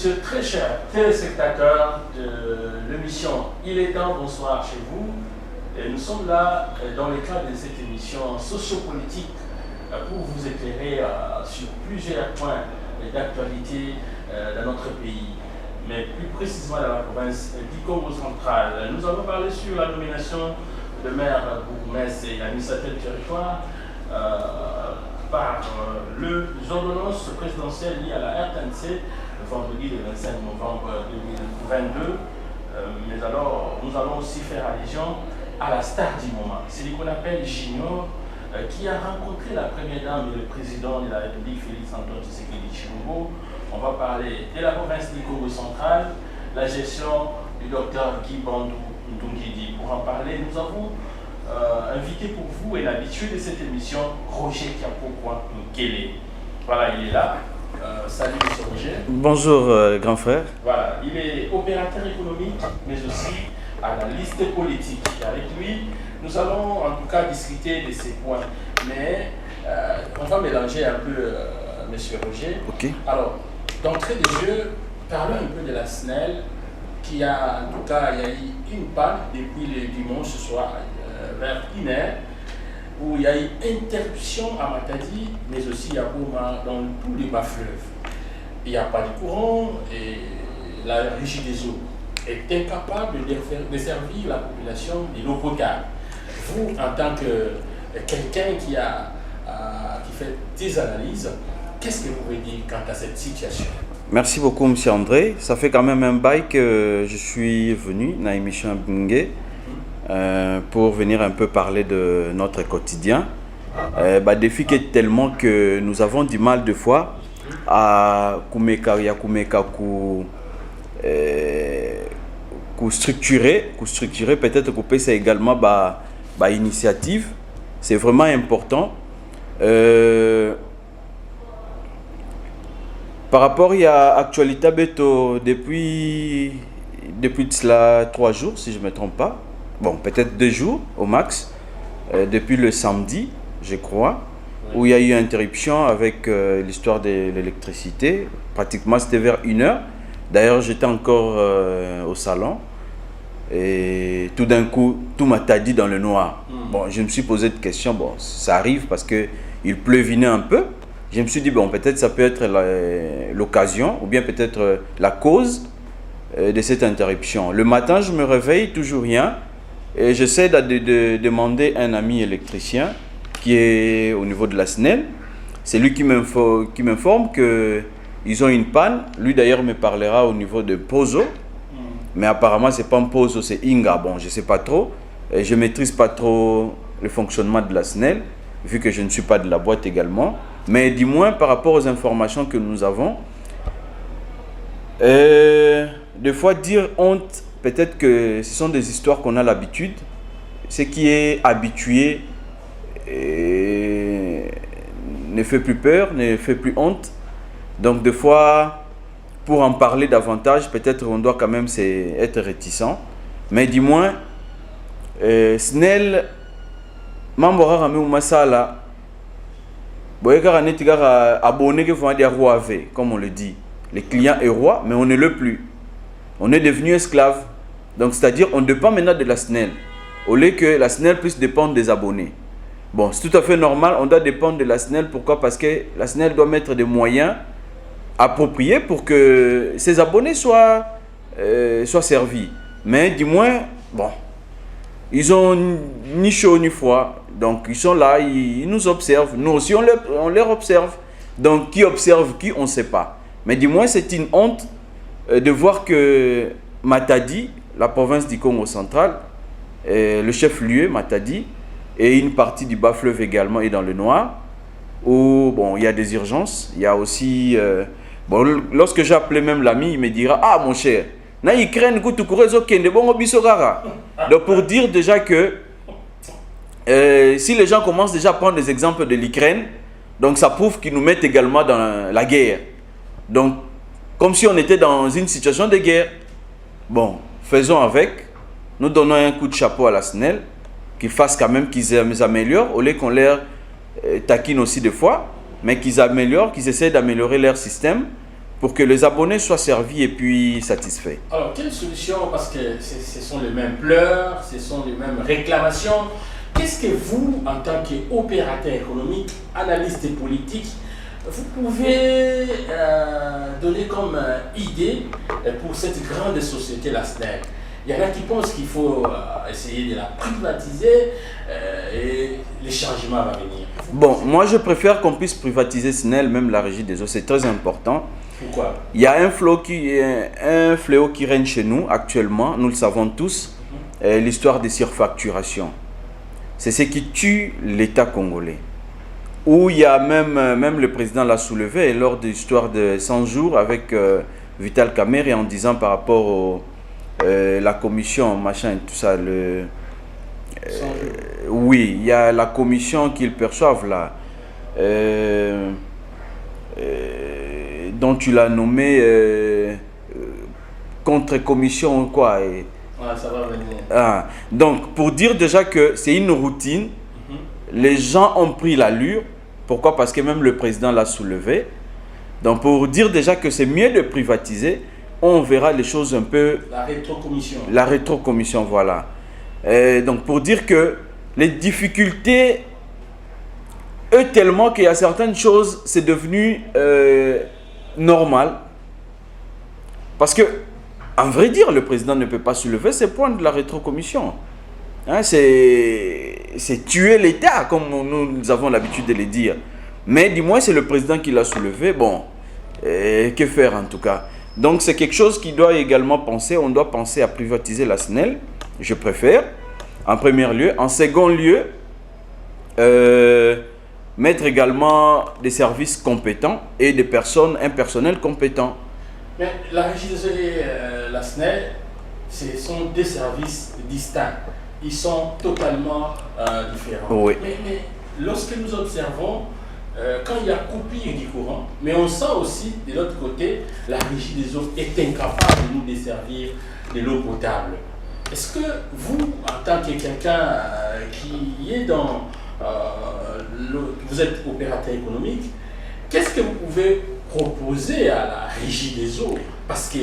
Messieurs, très chers téléspectateurs de l'émission Il est temps, bonsoir chez vous. Et nous sommes là dans le cadre de cette émission sociopolitique pour vous éclairer sur plusieurs points d'actualité dans notre pays, mais plus précisément dans la province du Congo central. Nous avons parlé sur la nomination de maire, bourgmestre et administrateur du territoire par les ordonnances présidentielles liées à la RTNC le vendredi le 25 novembre 2022. Mais alors, nous allons aussi faire allusion à la star du moment, c'est ce qu'on appelle Junior, qui a rencontré la première dame et le président de la République, Félix Antoine Tshisekedi Tshilombo. On va parler de la province du Congo central, la gestion du docteur Guy Bandou Ndungidi. Pour en parler, nous avons invité pour vous et l'habitué de cette émission, Roger Kiapokwa Nkele. Voilà, il est là. Salut M. Roger. Bonjour grand frère. Voilà, il est opérateur économique, mais aussi analyste politique. Et avec lui, nous allons en tout cas discuter de ces points. Mais on va mélanger un peu M. Roger. Ok. Alors, d'entrée de jeu, parlons un peu de la SNEL, qui a, en tout cas, il y a eu une panne depuis le dimanche soir, vers 1h, où il y a eu interruption à Matadi, mais aussi à Boma, dans tous les bas-fleuves. Il n'y a pas de courant et la régie des eaux est incapable de servir la population de l'eau potable. Vous, en tant que quelqu'un qui fait des analyses, qu'est-ce que vous pouvez dire quant à cette situation? Merci beaucoup, M. André. Ça fait quand même un bail que je suis venu dans l'émission Bungé pour venir un peu parler de notre quotidien. Défi qui est tellement que nous avons du mal de fois à structurer peut-être couper ça également initiative. C'est vraiment important. Par rapport à l'actualité depuis cela 3 jours, si je ne me trompe pas, bon, peut-être 2 jours au max, depuis le samedi, je crois, où il y a eu interruption avec l'histoire de l'électricité. Pratiquement, c'était vers 1h. D'ailleurs, j'étais encore au salon et tout d'un coup, tout m'a tadi dans le noir. Bon, je me suis posé des questions. Bon, ça arrive parce qu'il pleuvinait un peu. Je me suis dit, bon, peut-être ça peut être l'occasion ou bien peut-être la cause de cette interruption. Le matin, je me réveille, toujours rien. Et j'essaie de demander à un ami électricien qui est au niveau de la SNEL. C'est lui qui m'informe qu'ils ont une panne. Lui d'ailleurs me parlera au niveau de Pozo. Mais apparemment, ce n'est pas un Pozo, c'est Inga. Bon, je ne sais pas trop. Et je ne maîtrise pas trop le fonctionnement de la SNEL, vu que je ne suis pas de la boîte également. Mais du moins, par rapport aux informations que nous avons, des fois dire honte, peut-être que ce sont des histoires qu'on a l'habitude. Ce qui est habitué ne fait plus peur, ne fait plus honte. Donc des fois, pour en parler davantage, peut-être on doit quand même être réticent. Mais du moins, SNEL, Mambora Ramé ou Masala, abonné que vous dire roi avec, comme on le dit. Le client est roi, mais on ne l'est plus. On est devenu esclave. Donc, c'est-à-dire, on dépend maintenant de la SNEL. Au lieu que la SNEL puisse dépendre des abonnés. Bon, c'est tout à fait normal, on doit dépendre de la SNEL. Pourquoi? Parce que la SNEL doit mettre des moyens appropriés pour que ses abonnés soient servis. Mais du moins, bon, ils ont ni chaud ni froid. Donc, ils sont là, ils nous observent. Nous aussi, on les observe. Donc, qui observe qui, on ne sait pas. Mais du moins, c'est une honte de voir que Matadi, la province du Congo central, le chef-lieu, Matadi, et une partie du bas-fleuve également est dans le noir, où bon, il y a des urgences. Il y a aussi... bon, lorsque j'ai appelé même l'ami, il me dira « Ah, mon cher, donc pour dire déjà que si les gens commencent déjà à prendre des exemples de l'Ukraine, donc ça prouve qu'ils nous mettent également dans la guerre. Donc, comme si on était dans une situation de guerre. Bon, faisons avec. Nous donnons un coup de chapeau à la SNEL, qu'ils fassent quand même, qu'ils améliorent, au lieu qu'on leur taquine aussi des fois, mais qu'ils améliorent, qu'ils essaient d'améliorer leur système pour que les abonnés soient servis et puis satisfaits. Alors, quelle solution? Parce que ce sont les mêmes pleurs, ce sont les mêmes réclamations. Qu'est-ce que vous, en tant qu'opérateur économique, analyste politique, vous pouvez donner comme idée pour cette grande société, la SNEL? Il y en a qui pensent qu'il faut essayer de la privatiser et les changements vont venir. Bon, moi je préfère qu'on puisse privatiser SNEL, même la régie des eaux, c'est très important. Pourquoi? Il y a un fléau qui règne chez nous actuellement, nous le savons tous, l'histoire des surfacturations. C'est ce qui tue l'État congolais. Où il y a même le président l'a soulevé lors de l'histoire de 100 jours avec Vital Kamerhe en disant par rapport à la commission, machin, tout ça, oui, il y a la commission qu'ils perçoivent là, dont tu l'as nommé contre-commission ou quoi. Ça va venir. Donc, pour dire déjà que c'est une routine, les gens ont pris l'allure. Pourquoi? Parce que même le président l'a soulevé. Donc, pour dire déjà que c'est mieux de privatiser, on verra les choses un peu... La rétrocommission. La rétrocommission, voilà. Donc, pour dire que les difficultés, tellement qu'il y a certaines choses, c'est devenu normal. Parce que, en vrai dire, le président ne peut pas soulever ces points de la rétrocommission. Hein, c'est tuer l'État, comme nous avons l'habitude de le dire. Mais du moins, c'est le président qui l'a soulevé. Bon, que faire en tout cas? Donc, c'est quelque chose qui doit également penser. On doit penser à privatiser la SNEL, je préfère, en premier lieu. En second lieu, mettre également des services compétents et des personnes, un personnel compétent. Mais la régie des eaux et la SNEL, ce sont deux services distincts. Ils sont totalement différents. Oui. Mais lorsque nous observons, quand il y a coupure du courant, mais on sent aussi, de l'autre côté, la régie des eaux est incapable de nous desservir de l'eau potable. Est-ce que vous, en tant que quelqu'un qui est dans... vous êtes opérateur économique, qu'est-ce que vous pouvez proposer à la régie des eaux? Parce que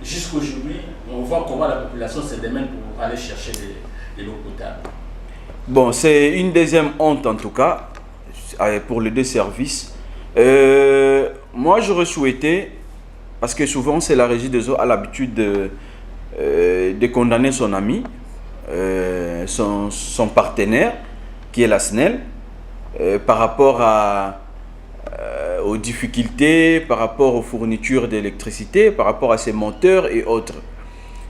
jusqu'aujourd'hui, on voit comment la population se démène pour aller chercher de l'eau potable. Bon, c'est une deuxième honte en tout cas, pour les deux services. Moi, j'aurais souhaité, parce que souvent, c'est la régie des eaux a l'habitude de condamner son ami, son partenaire, qui est la SNEL, par rapport aux difficultés, par rapport aux fournitures d'électricité, par rapport à ses moteurs et autres.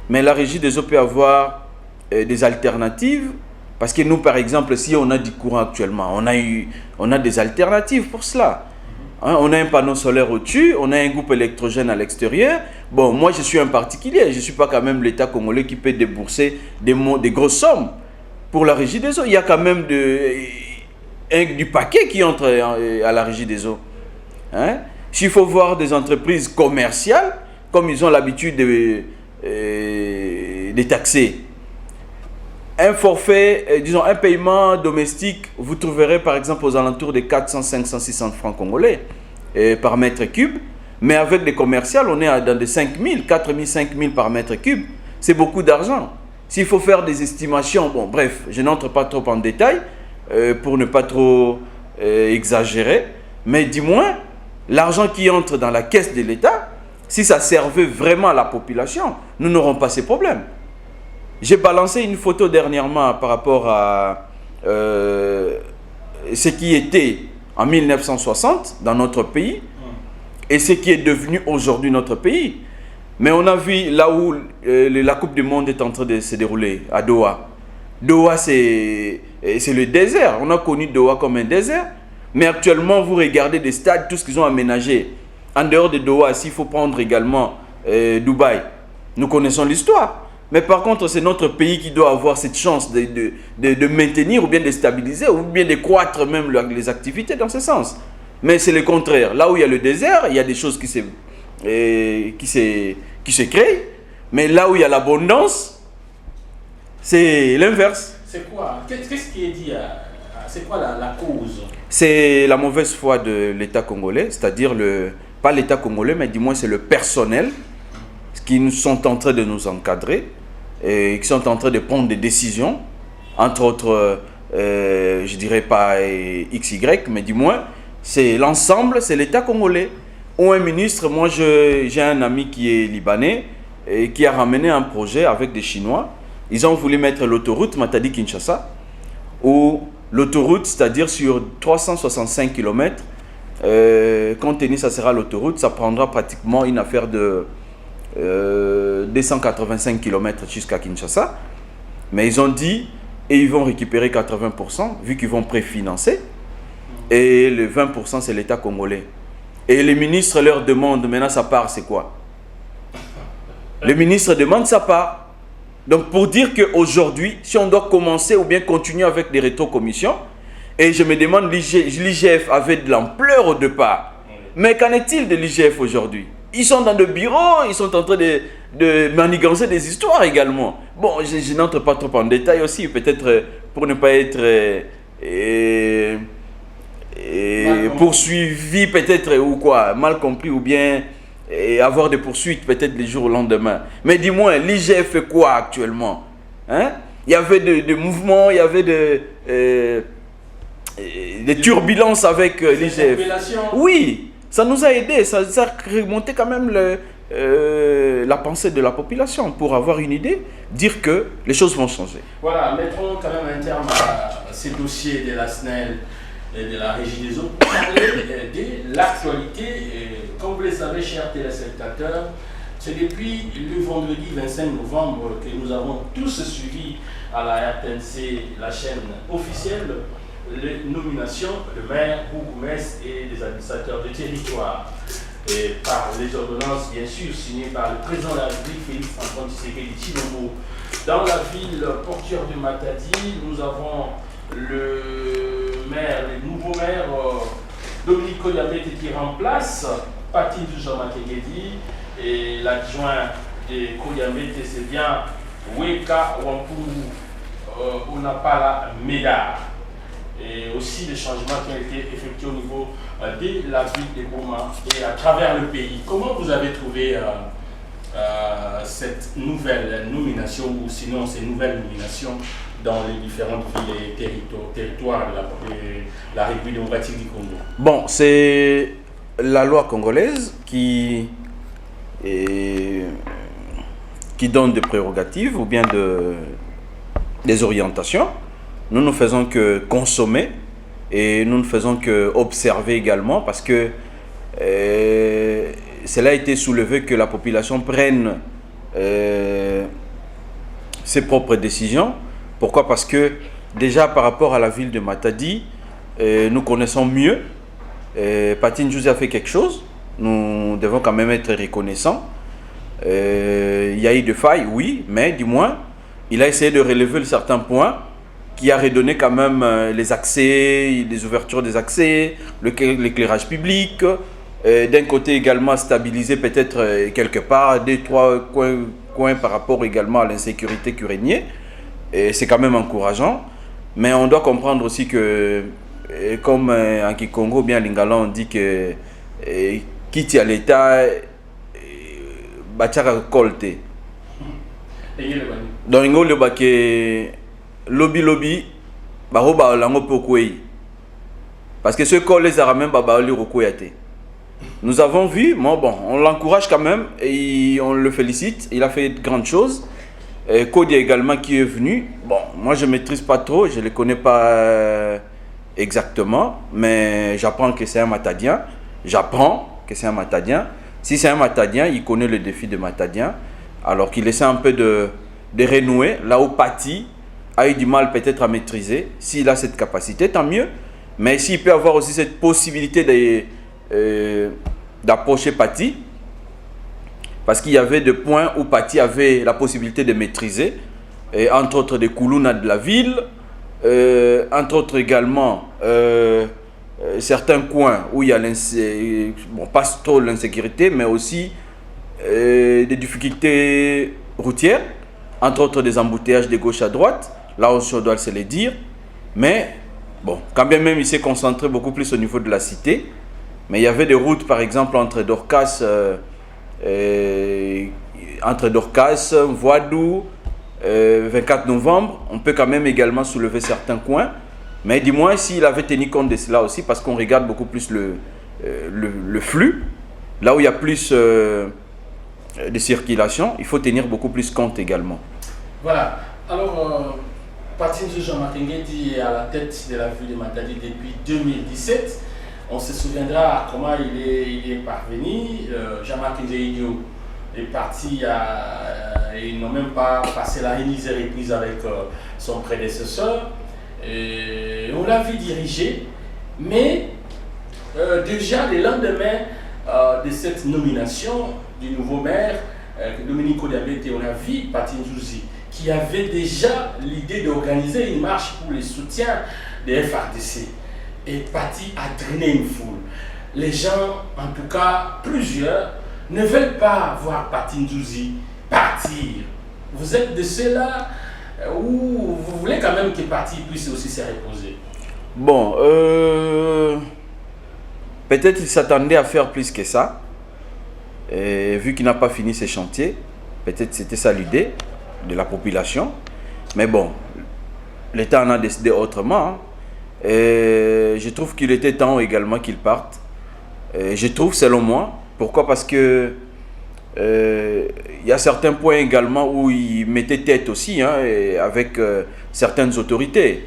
Mais la régie des eaux peut avoir des alternatives, parce que nous, par exemple, si on a du courant actuellement, on a des alternatives pour cela. Hein, on a un panneau solaire au-dessus, on a un groupe électrogène à l'extérieur. Bon, moi, je suis un particulier, je ne suis pas quand même l'État congolais qui peut débourser des grosses sommes pour la régie des eaux. Il y a quand même du paquet qui entre à la régie des eaux. Hein? S'il faut voir des entreprises commerciales, comme ils ont l'habitude de taxer, un forfait, disons un paiement domestique, vous trouverez par exemple aux alentours de 400, 500, 600 francs congolais par mètre cube. Mais avec des commerciales, on est dans des 5 000, 4 000, 5 000 par mètre cube. C'est beaucoup d'argent. S'il faut faire des estimations, bon bref, je n'entre pas trop en détail pour ne pas trop exagérer. Mais du moins, l'argent qui entre dans la caisse de l'État, si ça servait vraiment à la population, nous n'aurons pas ces problèmes. J'ai balancé une photo dernièrement par rapport à ce qui était en 1960 dans notre pays et ce qui est devenu aujourd'hui notre pays. Mais on a vu là où la Coupe du Monde est en train de se dérouler, à Doha. Doha, c'est le désert. On a connu Doha comme un désert. Mais actuellement, vous regardez des stades, tout ce qu'ils ont aménagé. En dehors de Doha, s'il faut prendre également Dubaï, nous connaissons l'histoire. Mais par contre, c'est notre pays qui doit avoir cette chance de maintenir ou bien de stabiliser ou bien de croître même les activités dans ce sens. Mais c'est le contraire. Là où il y a le désert, il y a des choses qui se créent. Mais là où il y a l'abondance, c'est l'inverse. C'est quoi? Qu'est-ce qui est dit? C'est quoi la cause? C'est la mauvaise foi de l'État congolais, c'est-à-dire pas l'État congolais, mais du moins c'est le personnel qui nous sont en train de nous encadrer et qui sont en train de prendre des décisions, entre autres, je dirais pas XY, mais du moins, c'est l'ensemble, c'est l'État congolais. Ou un ministre, moi j'ai un ami qui est libanais et qui a ramené un projet avec des Chinois. Ils ont voulu mettre l'autoroute Matadi-Kinshasa, ou l'autoroute, c'est-à-dire sur 365 km, compte tenu ça sera l'autoroute, ça prendra pratiquement une affaire de 285 km jusqu'à Kinshasa. Mais ils ont dit, et ils vont récupérer 80%, vu qu'ils vont préfinancer, et le 20% c'est l'État congolais. Et les ministres leur demandent, maintenant sa part c'est quoi? Le ministre demande sa part. Donc pour dire qu'aujourd'hui, si on doit commencer ou bien continuer avec des rétrocommissions, et je me demande, l'IGF avait de l'ampleur au départ, mais qu'en est-il de l'IGF aujourd'hui? Ils sont dans le bureau, ils sont en train de manigancer des histoires également. Bon, je n'entre pas trop en détail aussi, peut-être pour ne pas être poursuivi peut-être ou quoi, mal compris ou bien avoir des poursuites peut-être les jours au lendemain. Mais dis-moi, l'IGF fait quoi actuellement? Hein? Il y avait des mouvements, il y avait des turbulences avec l'IGF. Oui, ça nous a aidé, ça a remonté quand même la pensée de la population pour avoir une idée, dire que les choses vont changer. Voilà, mettons quand même un terme à ces dossiers de la SNEL et de la Régie des eaux pour parler de l'actualité. Comme vous le savez, chers téléspectateurs, c'est depuis le vendredi 25 novembre que nous avons tous suivi à la RTNC, la chaîne officielle, les nominations de maires, bourgmestres et des administrateurs de territoire. Et par les ordonnances, bien sûr, signées par le président de la République, Félix Antoine Tshisekedi Tshilombo. Dans la ville portuaire de Matadi, nous avons le nouveau maire Dominique Koyabete qui remplace Patin Dujamategedi, et l'adjoint de Koyabete, c'est bien Weka Wampuru Unapala Médard. Et aussi les changements qui ont été effectués au niveau de la ville de Goma et à travers le pays. Comment vous avez trouvé cette nouvelle nomination, ou sinon ces nouvelles nominations dans les différentes villes et territoires de la République démocratique du Congo? Bon, c'est la loi congolaise qui donne des prérogatives ou bien des orientations. Nous ne faisons que consommer et nous ne faisons que observer également, parce que cela a été soulevé que la population prenne ses propres décisions. Pourquoi? Parce que déjà par rapport à la ville de Matadi, nous connaissons mieux. Patin Djouz a fait quelque chose, nous devons quand même être reconnaissants. Il y a eu des failles, oui, mais du moins, il a essayé de relever certains points qui a redonné quand même les accès, les ouvertures des accès, l'éclairage public. D'un côté également stabiliser peut-être quelque part 2-3 coins par rapport également à l'insécurité qui régnait. Et c'est quand même encourageant. Mais on doit comprendre aussi que, comme en Kikongo, bien Lingala, on dit que quitte à l'État, bachara kolte. Donc il y a que lobby baroba lango pokwei, parce que ce col les aramènes babaoli rokoyate. Nous avons vu, bon, on l'encourage quand même et on le félicite, il a fait de grandes choses. Kodi également qui est venu, bon, moi je ne maîtrise pas trop, je ne le connais pas exactement, mais j'apprends que c'est un Matadien. Si c'est un Matadien, il connaît le défi de Matadien, alors qu'il essaie un peu de renouer là où Pati a eu du mal peut-être à maîtriser. S'il a cette capacité, tant mieux, mais s'il peut avoir aussi cette possibilité d'approcher Pati, parce qu'il y avait des points où Pati avait la possibilité de maîtriser, et entre autres des Koulouna de la ville, entre autres également certains coins où il y a pas trop l'insécurité, mais aussi des difficultés routières, entre autres des embouteillages de gauche à droite, là aussi on doit se le dire. Mais bon, quand bien même il s'est concentré beaucoup plus au niveau de la cité, Mais il y avait des routes, par exemple, entre Dorcas, Voidou, 24 novembre. On peut quand même également soulever certains coins. Mais dis-moi s'il avait tenu compte de cela aussi, parce qu'on regarde beaucoup plus le flux. Là où il y a plus de circulation, il faut tenir beaucoup plus compte également. Voilà. Alors, Patinzo Jean-Makengue est à la tête de la ville de Matadi depuis 2017. On se souviendra comment il est parvenu. Jean-Makengue Idio est parti ils n'ont même pas passé la remise et reprise avec son prédécesseur. Et on l'a vu diriger, mais déjà le lendemain de cette nomination du nouveau maire, Dominique Odiabete, on a vu Patinzouzi qui avait déjà l'idée d'organiser une marche pour le soutien des FRDC. Et Pati a drainé une foule. Les gens, en tout cas plusieurs, ne veulent pas voir Patinzouzi partir. Vous êtes de ceux-là où vous voulez quand même que Pati puisse aussi se reposer? Bon, peut-être qu'il s'attendait à faire plus que ça. Et vu qu'il n'a pas fini ses chantiers, peut-être c'était ça l'idée de la population. Mais bon, l'État en a décidé autrement. Et je trouve qu'il était temps également qu'il parte. Et je trouve, selon moi. Pourquoi? Parce que il y a certains points également où il mettait tête aussi, avec certaines autorités.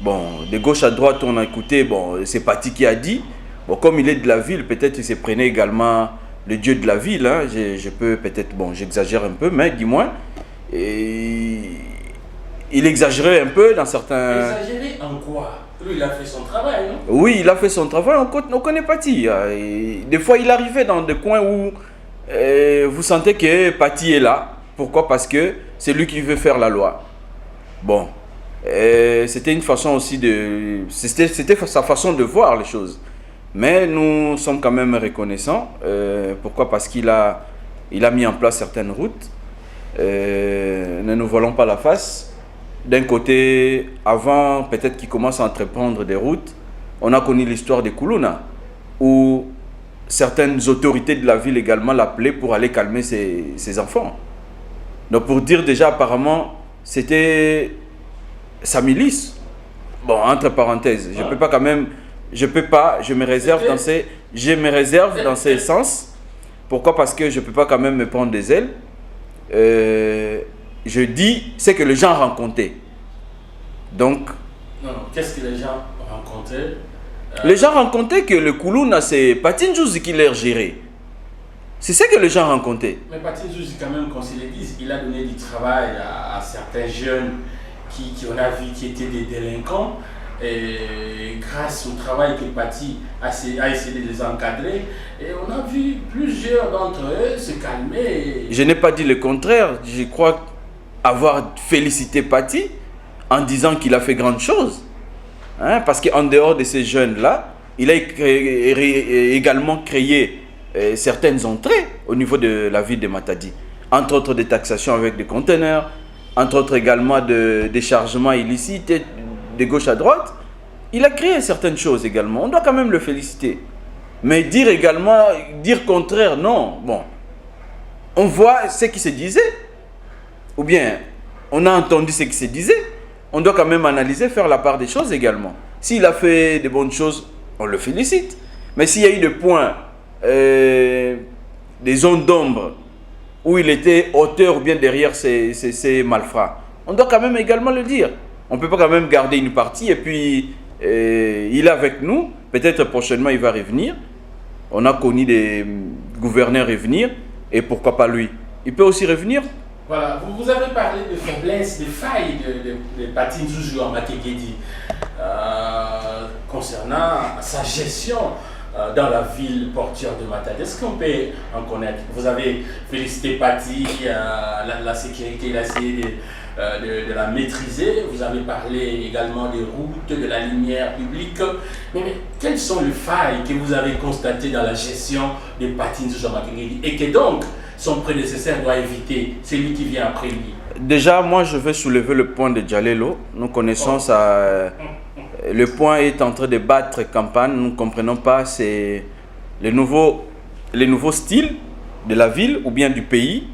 Bon, de gauche à droite, on a écouté, bon, c'est Pati qui a dit. Bon, comme il est de la ville, peut-être il se prenait également le dieu de la ville. Je peux peut-être, bon, j'exagère un peu, mais dis-moi. Il exagérait un peu dans certains... Exagérer en quoi? Lui, il a fait son travail, non? Oui, il a fait son travail, on connaît Pati. Des fois, il arrivait dans des coins où vous sentez que Pati est là. Pourquoi? Parce que c'est lui qui veut faire la loi. Bon, c'était une façon aussi de... C'était sa façon de voir les choses. Mais nous sommes quand même reconnaissants. Pourquoi? Parce qu'il a mis en place certaines routes. Ne nous voilons pas la face. D'un côté, avant peut-être qu'il commence à entreprendre des routes, on a connu l'histoire de Koulouna, où certaines autorités de la ville également l'appelaient pour aller calmer ses enfants. Donc pour dire déjà, apparemment, c'était sa milice. Bon, entre parenthèses, je peux pas quand même, je me réserve dans ces sens. Pourquoi? Parce que je peux pas quand même me prendre des ailes. Je dis ce que les gens rencontraient. Donc... Non, qu'est-ce que les gens rencontraient? Les gens rencontraient que le Koulouna, c'est Patinzouzi qui l'a géré. C'est ce que les gens rencontraient. Mais Patinzouzi, quand même, qu'on se le dise, il a donné du travail à certains jeunes qui on a vu qui étaient des délinquants. Et grâce au travail que Pati a essayé de les encadrer, et on a vu plusieurs d'entre eux se calmer. Je n'ai pas dit le contraire. Je crois avoir félicité Pati en disant qu'il a fait grande chose. Parce qu'en dehors de ces jeunes-là, il a également créé certaines entrées au niveau de la ville de Matadi. Entre autres des taxations avec des conteneurs, entre autres également des chargements illicites de gauche à droite. Il a créé certaines choses également. On doit quand même le féliciter. Mais dire contraire, non. Bon, on voit ce qui se disait. Ou bien, on a entendu ce qui se disait. On doit quand même analyser, faire la part des choses également. S'il a fait de bonnes choses, on le félicite. Mais s'il y a eu des points, des zones d'ombre, où il était auteur ou bien derrière ces malfrats, on doit quand même également le dire. On ne peut pas quand même garder une partie et puis il est avec nous. Peut-être prochainement il va revenir. On a connu des gouverneurs revenir et pourquoi pas lui. Il peut aussi revenir. Voilà, vous avez parlé de faiblesses, de failles de Patinzouzi Jean-Makengue concernant sa gestion dans la ville portuaire de Matadi. Est-ce qu'on peut en connaître? Vous avez félicité Pati, la sécurité, il a essayé de la maîtriser. Vous avez parlé également des routes, de la lumière publique. Mais quelles sont les failles que vous avez constatées dans la gestion de Patinzouzi Jean-Makengue et que donc son prédécesseur doit éviter, c'est lui qui vient après lui? Déjà, moi, je vais soulever le point de Djalelo. Nous connaissons ça. Le point est en train de battre campagne. Nous ne comprenons pas. C'est les nouveaux styles de la ville ou bien du pays,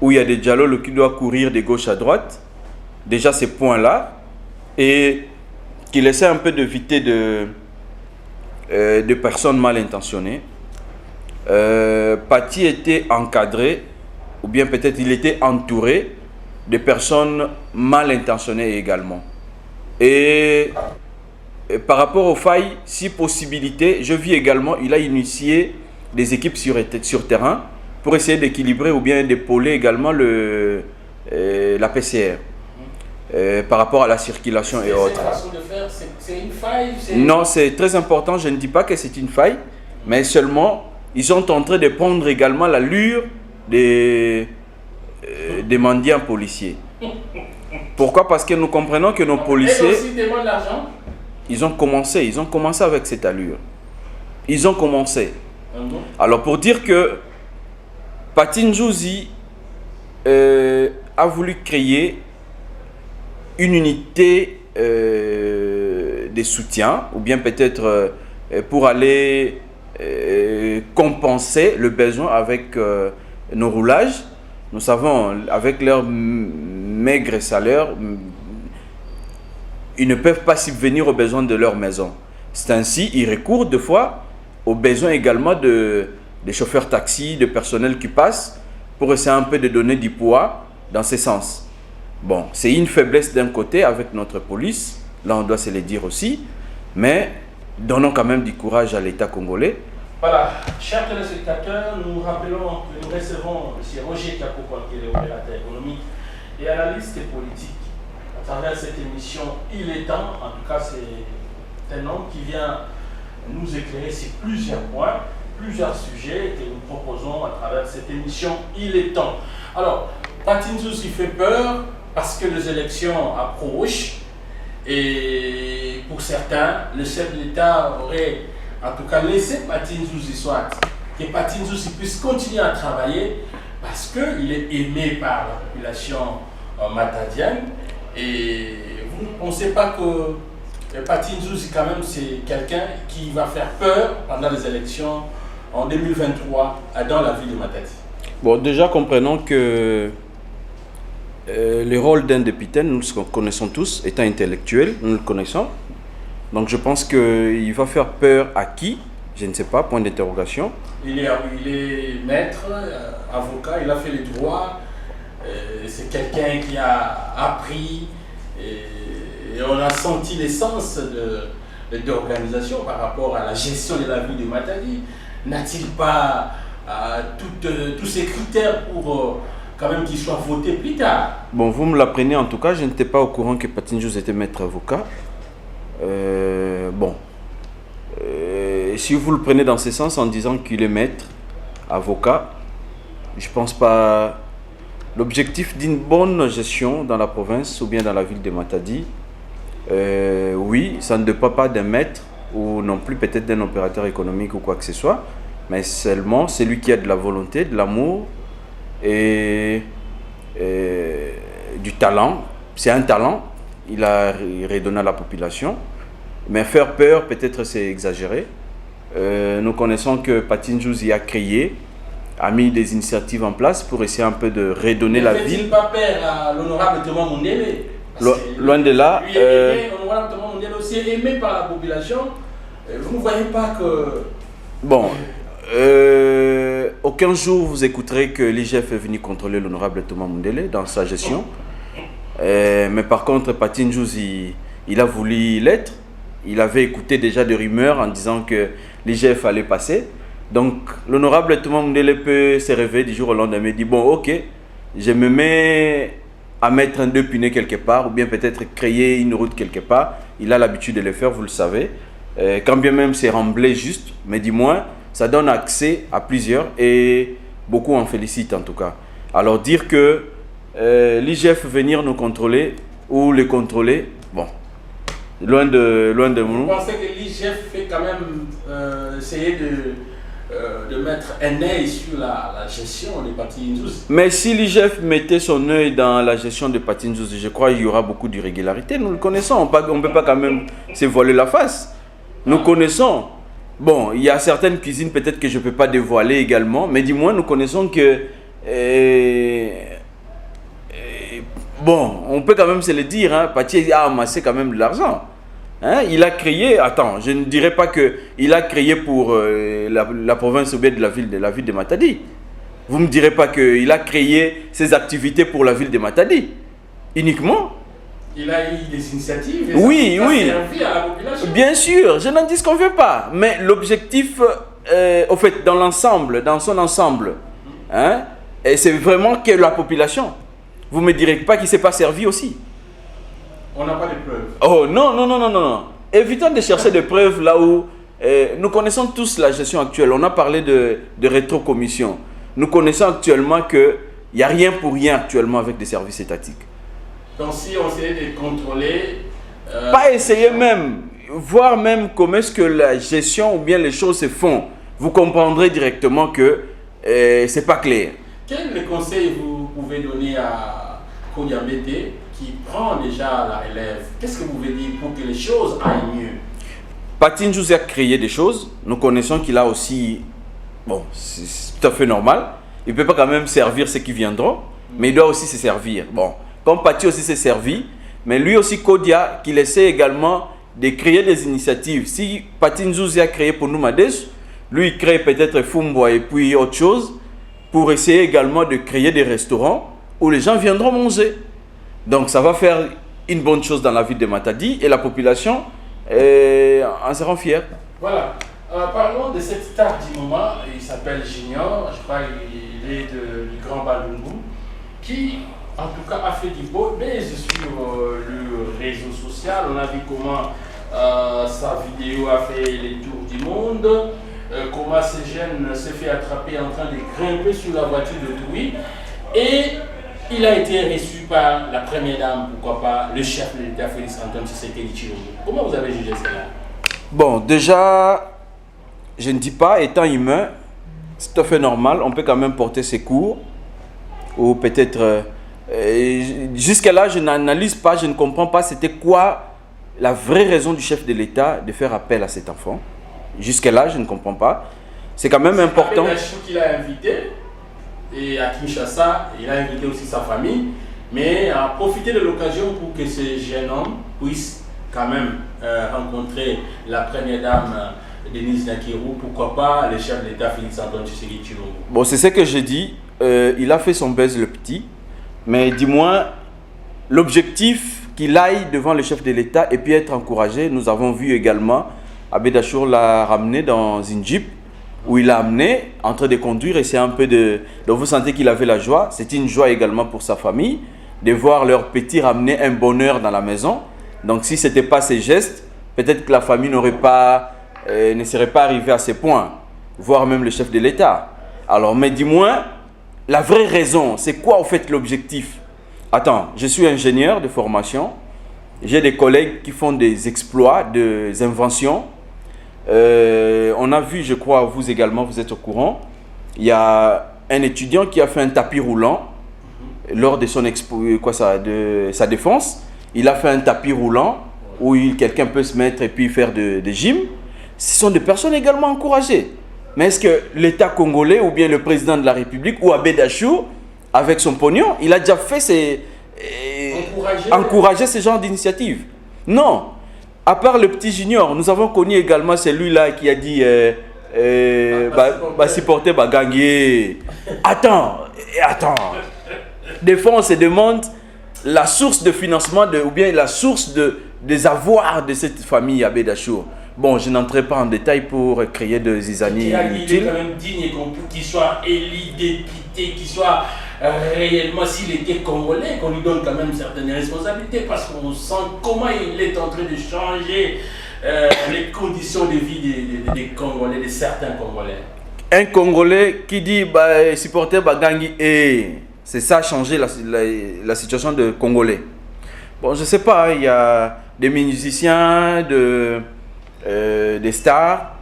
où il y a des dialogues qui doivent courir de gauche à droite. Déjà ces points-là, et qu'il essaie un peu d'éviter de personnes mal intentionnées. Paty était encadré, ou bien peut-être il était entouré de personnes mal intentionnées également. Et par rapport aux failles, si possibilité, je vis également, il a initié des équipes sur terrain pour essayer d'équilibrer ou bien d'épauler également la PCR par rapport à la circulation et autres. C'est une faille? Non, c'est très important, je ne dis pas que c'est une faille, mais seulement ils sont en train de prendre également l'allure des mendiants policiers. Pourquoi? Parce que nous comprenons que nos policiers... Ils aussi demandent l'argent? Ils ont commencé avec cette allure. Ils ont commencé. Alors pour dire que Paty Nzuzi a voulu créer une unité de soutien, ou bien peut-être pour aller compenser le besoin avec nos roulages. Nous savons, avec leur maigre salaire, ils ne peuvent pas subvenir aux besoins de leur maison. C'est ainsi, ils recourent des fois aux besoins également des chauffeurs taxi, de personnel qui passent, pour essayer un peu de donner du poids dans ce sens. Bon, c'est une faiblesse d'un côté avec notre police, là on doit se le dire aussi, mais donnons quand même du courage à l'État congolais. Voilà, chers téléspectateurs, nous rappelons que nous recevons M. Roger Kapokwa, qui est opérateur économique et analyste politique. À travers cette émission, il est temps, en tout cas c'est un homme qui vient nous éclairer sur plusieurs points, plusieurs sujets que nous proposons à travers cette émission, il est temps. Alors, Paty Nzuzi fait peur parce que les élections approchent et pour certains, le chef de l'État aurait en tout cas laissé Paty Nzuzi soit, que Paty Nzuzi puisse continuer à travailler parce qu'il est aimé par la population matadienne. Et vous ne pensez pas que Paty Nzuzi, quand même, c'est quelqu'un qui va faire peur pendant les élections en 2023 dans la ville de Matadi? Bon, déjà comprenons que le rôle d'un député, nous le connaissons tous, étant intellectuel, nous le connaissons. Donc je pense qu'il va faire peur à qui? Je ne sais pas, point d'interrogation. Il est maître, avocat, il a fait les droits. C'est quelqu'un qui a appris et on a senti l'essence d'organisation par rapport à la gestion de la ville de Matadi. N'a-t-il pas tous ces critères pour quand même qu'il soit voté plus tard? Bon, vous me l'apprenez en tout cas, je n'étais pas au courant que Paty Nzuzi était maître avocat. Si vous le prenez dans ce sens en disant qu'il est maître avocat, je ne pense pas. L'objectif d'une bonne gestion dans la province ou bien dans la ville de Matadi, oui, ça ne dépend pas d'un maître ou non plus peut-être d'un opérateur économique ou quoi que ce soit, mais seulement celui qui a de la volonté, de l'amour et du talent. C'est un talent, il a redonné à la population, mais faire peur peut-être c'est exagéré. Nous connaissons que Paty Nzuzi a créé, a mis des initiatives en place pour essayer un peu de redonner la ville. Ne fait-il pas peur à l'honorable Thomas Mundele? Loin de là. L'honorable Thomas Mundele aussi est aimé par la population. Vous ne voyez pas que... Bon, aucun jour vous écouterez que l'IGF est venu contrôler l'honorable Thomas Mundele dans sa gestion. Mais par contre, Paty Nzuzi, il a voulu l'être. Il avait écouté déjà des rumeurs en disant que l'IGF allait passer. Donc, l'honorable Thomas Mundele peut se réveiller du jour au lendemain et dire, bon, ok, je me mets à mettre un deux pinés quelque part, ou bien peut-être créer une route quelque part. Il a l'habitude de le faire, vous le savez. Quand bien même c'est remblé juste, mais du moins, ça donne accès à plusieurs et beaucoup en félicitent en tout cas. Alors dire que l'IGF venir nous contrôler ou les contrôler, bon, loin de nous. Vous pensez que l'IGF fait quand même essayer de mettre un œil sur la gestion de Paty Nzuzi? Mais si l'IGF mettait son œil dans la gestion de Paty Nzuzi, je crois qu'il y aura beaucoup d'irrégularités. Nous le connaissons, on ne peut pas quand même se voiler la face. Nous connaissons. Bon, il y a certaines cuisines peut-être que je ne peux pas dévoiler également, mais du moins nous connaissons que... bon, on peut quand même se le dire, hein, Pati a amassé quand même de l'argent. Hein, il a créé, attends, je ne dirais pas qu'il a créé pour la province ou bien de la ville de Matadi. Vous ne me direz pas qu'il a créé ses activités pour la ville de Matadi. Uniquement. Il a eu des initiatives et oui, ça oui. a servi à la population. Bien sûr, je n'en disconviens pas. Mais l'objectif, au fait, dans l'ensemble, dans son ensemble, hein, c'est vraiment que la population. Vous ne me direz pas qu'il ne s'est pas servi aussi. On n'a pas de preuves. Oh non, non, non, non, non. Évitons de chercher des preuves là où nous connaissons tous la gestion actuelle. On a parlé de rétrocommission. Nous connaissons actuellement qu'il n'y a rien pour rien actuellement avec des services étatiques. Donc si on essayait de contrôler... Pas essayer même, voir même comment est-ce que la gestion ou bien les choses se font. Vous comprendrez directement que c'est pas clair. Quel conseil vous pouvez donner à Kodiambete qui prend déjà la relève? Qu'est-ce que vous pouvez dire pour que les choses aillent mieux? Patin José a créé des choses. Nous connaissons qu'il a aussi... Bon, c'est tout à fait normal. Il ne peut pas quand même servir ceux qui viendront, mais il doit aussi se servir. Bon, comme Pati aussi s'est servi, mais lui aussi Kodia, qu'il essaie également de créer des initiatives. Si Patin José a créé pour nous Madèche, lui il crée peut-être Fumboa et puis autre chose, pour essayer également de créer des restaurants où les gens viendront manger. Donc ça va faire une bonne chose dans la ville de Matadi et la population en sera fière. Voilà. Parlons de cette star du moment. Il s'appelle Junior, je crois qu'il est du Grand Balungu, qui en tout cas a fait du beau buzz sur le réseau social. On a vu comment sa vidéo a fait les tours du monde. Comment ce jeune s'est fait attraper en train de grimper sur la voiture de Toui. Et il a été reçu par la première dame, pourquoi pas, le chef de l'État, Félix Antoine Tshisekedi Tshilombo. Comment vous avez jugé cela? Bon, déjà, je ne dis pas, étant humain, c'est tout à fait normal, on peut quand même porter ses cours. Ou peut-être... jusqu'à là, je n'analyse pas, je ne comprends pas c'était quoi la vraie raison du chef de l'État de faire appel à cet enfant. Jusqu'à là, je ne comprends pas. C'est quand même important. C'est qu'il a invité, et à Kinshasa, il a invité aussi sa famille, mais a profité de l'occasion pour que ce jeune homme puisse quand même rencontrer la première dame Denise Nakirou, pourquoi pas le chef de l'État Félix Antoine Tshisekedi Tshilombo. Bon, c'est ce que j'ai dit. Il a fait son buzz le petit, mais dis-moi, l'objectif qu'il aille devant le chef de l'État et puis être encouragé, nous avons vu également Abbé Dachour l'a ramené dans une jeep où il l'a amené en train de conduire et c'est un peu de... Donc vous sentez qu'il avait la joie. C'était une joie également pour sa famille de voir leur petit ramener un bonheur dans la maison. Donc si ce n'était pas ces gestes, peut-être que la famille ne serait pas arrivée à ce point, voire même le chef de l'État. Alors, mais dis-moi, la vraie raison, c'est quoi au fait l'objectif? Attends, je suis ingénieur de formation. J'ai des collègues qui font des exploits, des inventions. On a vu, je crois, vous également, vous êtes au courant, il y a un étudiant qui a fait un tapis roulant lors de sa défense. Il a fait un tapis roulant où quelqu'un peut se mettre et puis faire de gym. Ce sont des personnes également encouragées. Mais est-ce que l'État congolais ou bien le président de la République ou Abbé Dachour, avec son pognon, il a déjà fait encourager ce genre d'initiative? Non. À part le petit junior, nous avons connu également celui-là qui a dit supporter Bagangé. Attends. Des fois, on se demande la source de financement ou bien la source des avoirs de cette famille Abbé Dachour. Bon, je n'entrerai pas en détail pour créer des zizanies inutiles. Il est quand même digne qu'il soit élu député, qu'il soit réellement, s'il était congolais, qu'on lui donne quand même certaines responsabilités, parce qu'on sent comment il est en train de changer les conditions de vie des Congolais, de certains Congolais. Un Congolais qui dit supporter Bagangi, c'est ça changer la situation de Congolais. Bon, je ne sais pas, il y a des musiciens, des stars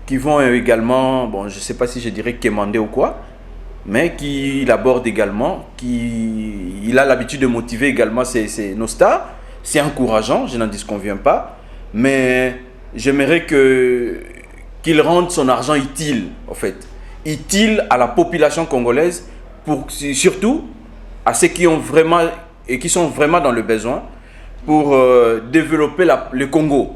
qui vont également, bon, je ne sais pas si je dirais quémander ou quoi, mais qui l'abordent également, il a l'habitude de motiver également nos stars. C'est encourageant, je n'en disconviens pas, mais j'aimerais qu'il rende son argent utile, en fait. Utile à la population congolaise, surtout à ceux qui ont vraiment et qui sont vraiment dans le besoin pour développer le Congo.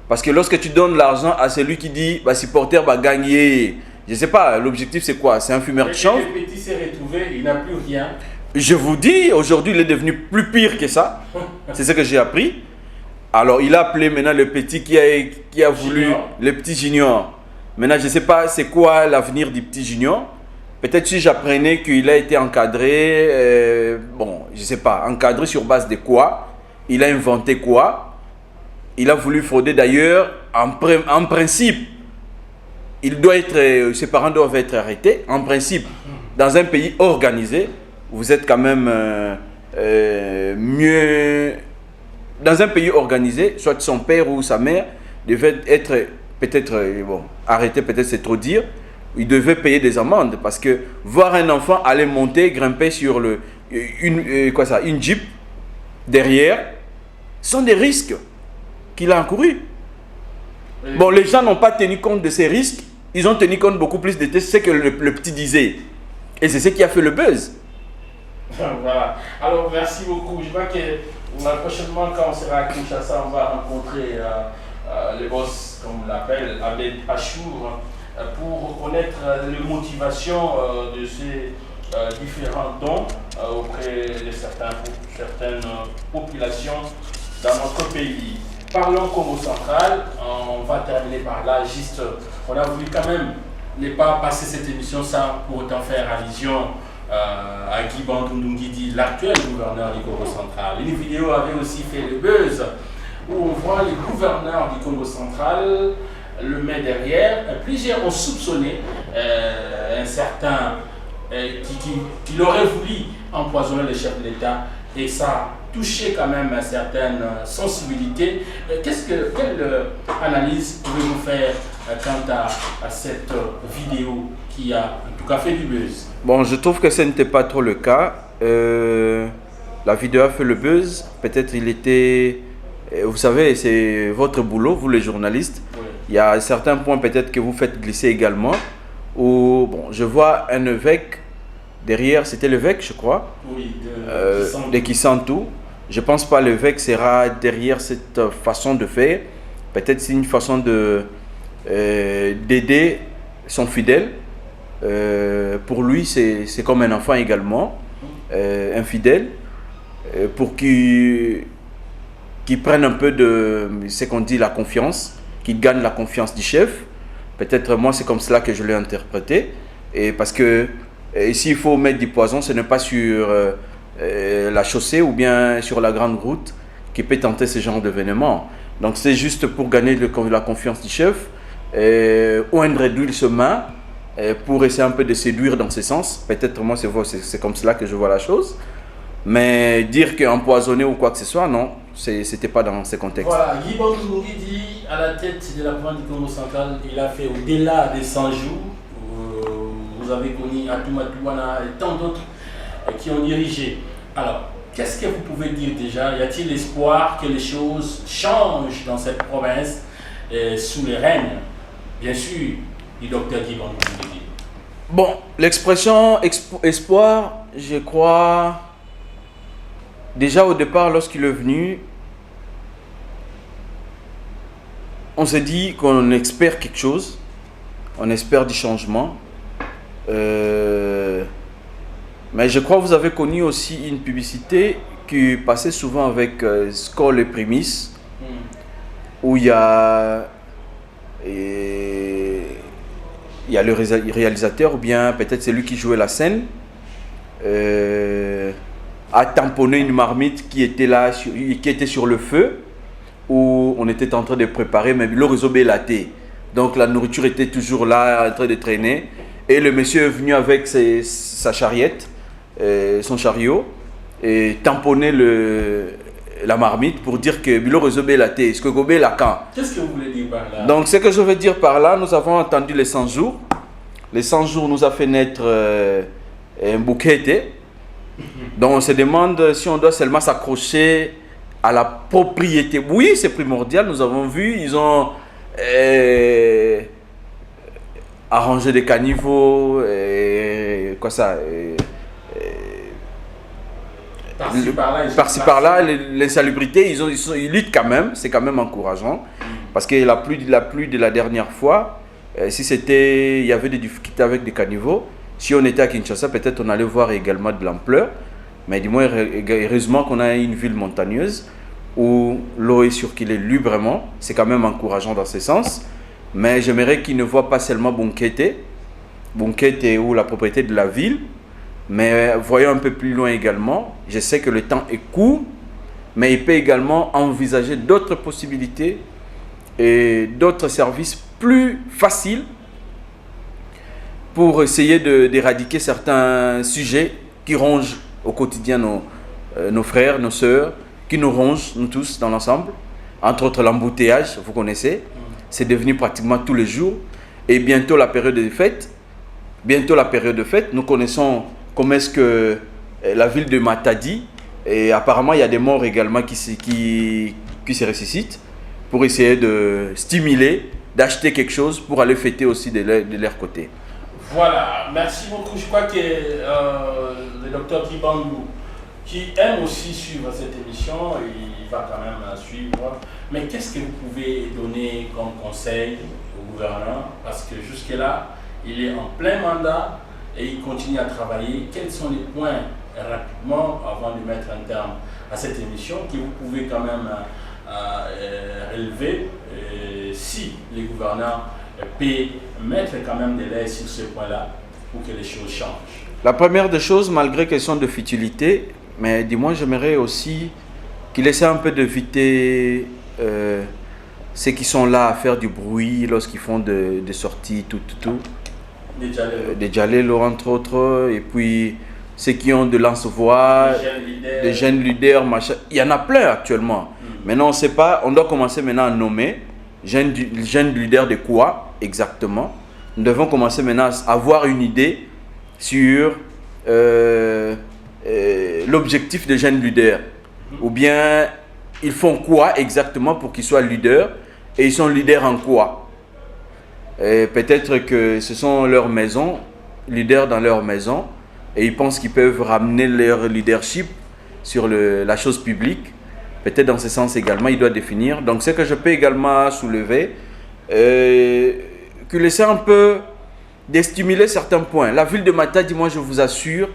Parce que lorsque tu donnes l'argent à celui qui dit bah, supporter va gagner, je ne sais pas, l'objectif c'est quoi? C'est un fumeur de chanvre. Le petit s'est retrouvé, il n'a plus rien. Je vous dis, aujourd'hui il est devenu plus pire que ça. C'est ce que j'ai appris. Alors il a appelé maintenant le petit qui a voulu, le petit junior. Maintenant je ne sais pas c'est quoi l'avenir du petit junior. Peut-être si j'apprenais qu'il a été encadré, bon, je ne sais pas, encadré sur base de quoi, il a inventé quoi, il a voulu frauder d'ailleurs, en principe, ses parents doivent être arrêtés, en principe, dans un pays organisé, vous êtes quand même mieux, dans un pays organisé, soit son père ou sa mère devait être peut-être, bon, arrêté, peut-être c'est trop dire, il devait payer des amendes parce que voir un enfant aller monter, grimper sur une Jeep derrière, sont des risques qu'il a encourus. Bon, les gens n'ont pas tenu compte de ces risques, ils ont tenu compte beaucoup plus de ce que le petit disait. Et c'est ce qui a fait le buzz. Voilà. Alors, merci beaucoup. Je vois que prochainement, quand on sera à Kinshasa, on va rencontrer le boss, comme on l'appelle, Abed Achour, pour connaître les motivations de ces différents dons auprès de certaines populations dans notre pays. Parlons Congo central, on va terminer par là. Juste, on a voulu quand même ne pas passer cette émission sans pour autant faire allusion à Guy Bandundungidi, l'actuel gouverneur du Congo central. Une vidéo avait aussi fait le buzz où on voit les gouverneurs du Congo central le met derrière. Plusieurs ont soupçonné un certain qui aurait voulu empoisonner le chef de l'État, et ça a touché quand même à certaines sensibilités. Quelle analyse pouvez-vous faire quant à cette vidéo qui a en tout cas fait du buzz? Bon, je trouve que ce n'était pas trop le cas. La vidéo a fait le buzz. Peut-être il était... Vous savez, c'est votre boulot, vous les journalistes. Oui. Il y a certains points peut-être que vous faites glisser également. Où, bon, je vois un évêque derrière, c'était l'évêque, je crois. Oui, de Kisantu. Je ne pense pas que l'évêque sera derrière cette façon de faire. Peut-être c'est une façon d'aider son fidèle. Pour lui, c'est comme un enfant également, un fidèle, pour qu'il prenne un peu de ce qu'on dit la confiance, qu'il gagne la confiance du chef. Peut-être moi c'est comme cela que je l'ai interprété, et parce que s'il faut mettre du poison, ce n'est pas sur la chaussée ou bien sur la grande route qui peut tenter ce genre d'événement. Donc c'est juste pour gagner la confiance du chef, oindre d'huile se main pour essayer un peu de séduire dans ce sens. Peut-être moi c'est comme cela que je vois la chose. Mais dire qu'empoisonné ou quoi que ce soit, non, c'était pas dans ce contexte. Voilà, Guy Bandundungidi dit à la tête de la province du Congo central, il a fait au-delà des 100 jours. Vous avez connu Atouma et tant d'autres qui ont dirigé. Alors, qu'est-ce que vous pouvez dire déjà? Y a-t-il espoir que les choses changent dans cette province sous le règne, bien sûr, du docteur Guy Bandundungidi? Bon, l'expression espoir, je crois... Déjà au départ, lorsqu'il est venu, on s'est dit qu'on espère quelque chose, on espère du changement. Mais je crois que vous avez connu aussi une publicité qui passait souvent avec Skol et Primis, où il y a le réalisateur, ou bien peut-être c'est lui qui jouait la scène, a tamponné une marmite qui était là, qui était sur le feu, où on était en train de préparer, mais le réseau bélaté. Donc la nourriture était toujours là, en train de traîner. Et le monsieur est venu avec sa charriette, son chariot, et tamponner la marmite pour dire que le réseau bélaté, ce que Gobé la quand. Qu'est-ce que vous voulez dire par là? Donc ce que je veux dire par là, nous avons entendu les 100 jours. Les 100 jours nous a fait naître un bouquet. Donc on se demande si on doit seulement s'accrocher à la propriété. Oui, c'est primordial, nous avons vu, ils ont arrangé des caniveaux, par-ci par-là, l'insalubrité, ils luttent quand même, c'est quand même encourageant. Parce que la pluie de la dernière fois, il y avait des difficultés avec des caniveaux, si on était à Kinshasa, peut-être on allait voir également de l'ampleur. Mais du moins, heureusement qu'on a une ville montagneuse où l'eau est circulée librement. C'est quand même encourageant dans ce sens. Mais j'aimerais qu'ils ne voient pas seulement Bonkete ou la propriété de la ville, mais voyons un peu plus loin également. Je sais que le temps est court, mais il peut également envisager d'autres possibilités et d'autres services plus faciles pour essayer d'éradiquer certains sujets qui rongent au quotidien nos frères, nos sœurs, qui nous rongent, nous tous, dans l'ensemble. Entre autres, l'embouteillage, vous connaissez. C'est devenu pratiquement tous les jours. Et bientôt la période de fête. Nous connaissons comment est-ce que la ville de Matadi, et apparemment il y a des morts également qui se ressuscitent, pour essayer de stimuler, d'acheter quelque chose pour aller fêter aussi de leur côté. Voilà, merci beaucoup. Je crois que le docteur Kibangou, qui aime aussi suivre cette émission, il va quand même suivre. Mais qu'est-ce que vous pouvez donner comme conseil au gouverneur? Parce que jusque-là, il est en plein mandat et il continue à travailler. Quels sont les points, rapidement, avant de mettre un terme à cette émission, que vous pouvez quand même relever si les gouverneurs peut mettre quand même des laits sur ce point-là pour que les choses changent? La première des choses, malgré qu'elles sont de futilité, mais dis-moi, j'aimerais aussi qu'ils essaient un peu d'éviter ceux qui sont là à faire du bruit lorsqu'ils font des sorties, tout. Des Djalelo, entre autres, et puis ceux qui ont de lance-voix, des jeunes leaders, machin. Il y en a plein actuellement. Maintenant, on ne sait pas, on doit commencer maintenant à nommer jeunes leaders de quoi exactement. Nous devons commencer maintenant à avoir une idée sur l'objectif des jeunes leaders. Ou bien, ils font quoi exactement pour qu'ils soient leaders, et ils sont leaders en quoi? Peut-être que ce sont leurs maisons, leaders dans leur maison, et ils pensent qu'ils peuvent ramener leur leadership sur la chose publique. Peut-être dans ce sens également, il doit définir. Donc, ce que je peux également soulever, qu'il essaie un peu de stimuler certains points. La ville de Matadi, moi, je vous assure,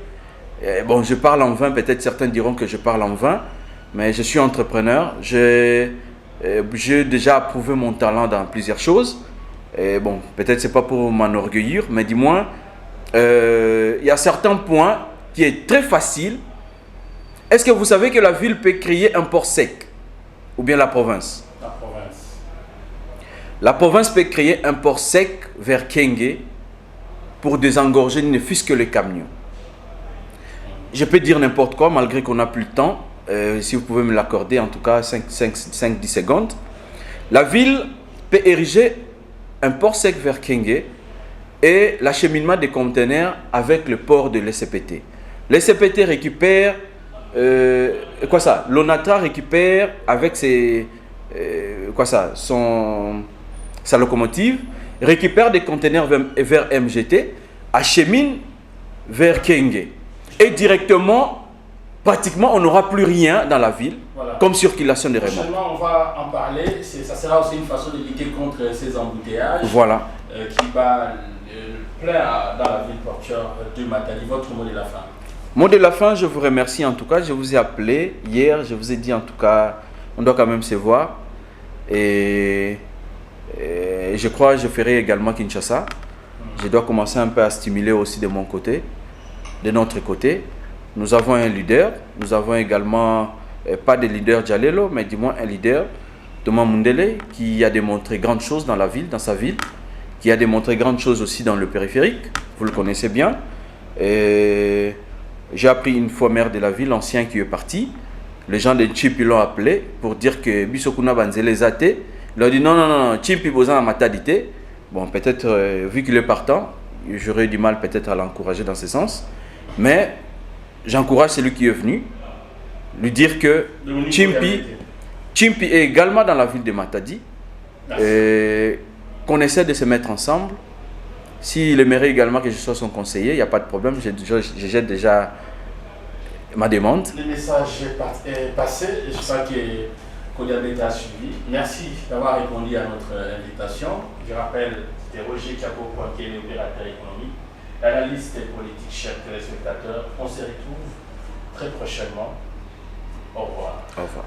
bon, je parle en vain, peut-être certains diront que je parle en vain, mais je suis entrepreneur. J'ai déjà approuvé mon talent dans plusieurs choses. Et bon, peut-être c'est pas pour m'enorgueillir, mais dis-moi, il y a certains points qui est très facile. Est-ce que vous savez que la ville peut créer un port sec? Ou bien la province? La province. La province peut créer un port sec vers Kenge pour désengorger ne fût-ce que les camions. Je peux dire n'importe quoi malgré qu'on n'a plus le temps. Si vous pouvez me l'accorder, en tout cas 5-10 secondes. La ville peut ériger un port sec vers Kenge et l'acheminement des conteneurs avec le port de l'SCPT. L'SCPT récupère l'ONATRA récupère avec sa locomotive, récupère des conteneurs vers MGT, achemine vers Kenge. Et directement, pratiquement, on n'aura plus rien dans la ville, voilà, comme circulation de remorques. Prochainement, on va en parler. Ça sera aussi une façon de lutter contre ces embouteillages, voilà, qui bat plein dans la ville portuaire de Matadi. Votre mot de la fin? Mot de la fin, je vous remercie en tout cas. Je vous ai appelé hier, je vous ai dit en tout cas, on doit quand même se voir. Et je crois que je ferai également Kinshasa. Je dois commencer un peu à stimuler aussi de mon côté, de notre côté. Nous avons un leader, nous avons également, pas de leader Djalelo, mais du moins un leader, Thomas Mundele, qui a démontré grandes choses dans la ville, dans sa ville, qui a démontré grandes choses aussi dans le périphérique, vous le connaissez bien. Et j'ai appris une fois maire de la ville, l'ancien qui est parti. Les gens de Chip l'ont appelé pour dire que Bisokuna Banzele Zate. Il a dit non, Chip Bozan a matadité. Bon, peut-être, vu qu'il est partant, j'aurais du mal peut-être à l'encourager dans ce sens. Mais j'encourage celui qui est venu. lui dire que Chimpi est également dans la ville de Matadi, qu'on essaie de se mettre ensemble. S'il aimerait également que je sois son conseiller, il n'y a pas de problème, je jette déjà ma demande. Le message est passé, j'espère que Kodiabé a suivi. Merci d'avoir répondu à notre invitation. Je rappelle, c'était Roger Chapo-Poinquet, l'opérateur économique, analyste politique, chers téléspectateurs. On se retrouve très prochainement. Au revoir. Au revoir.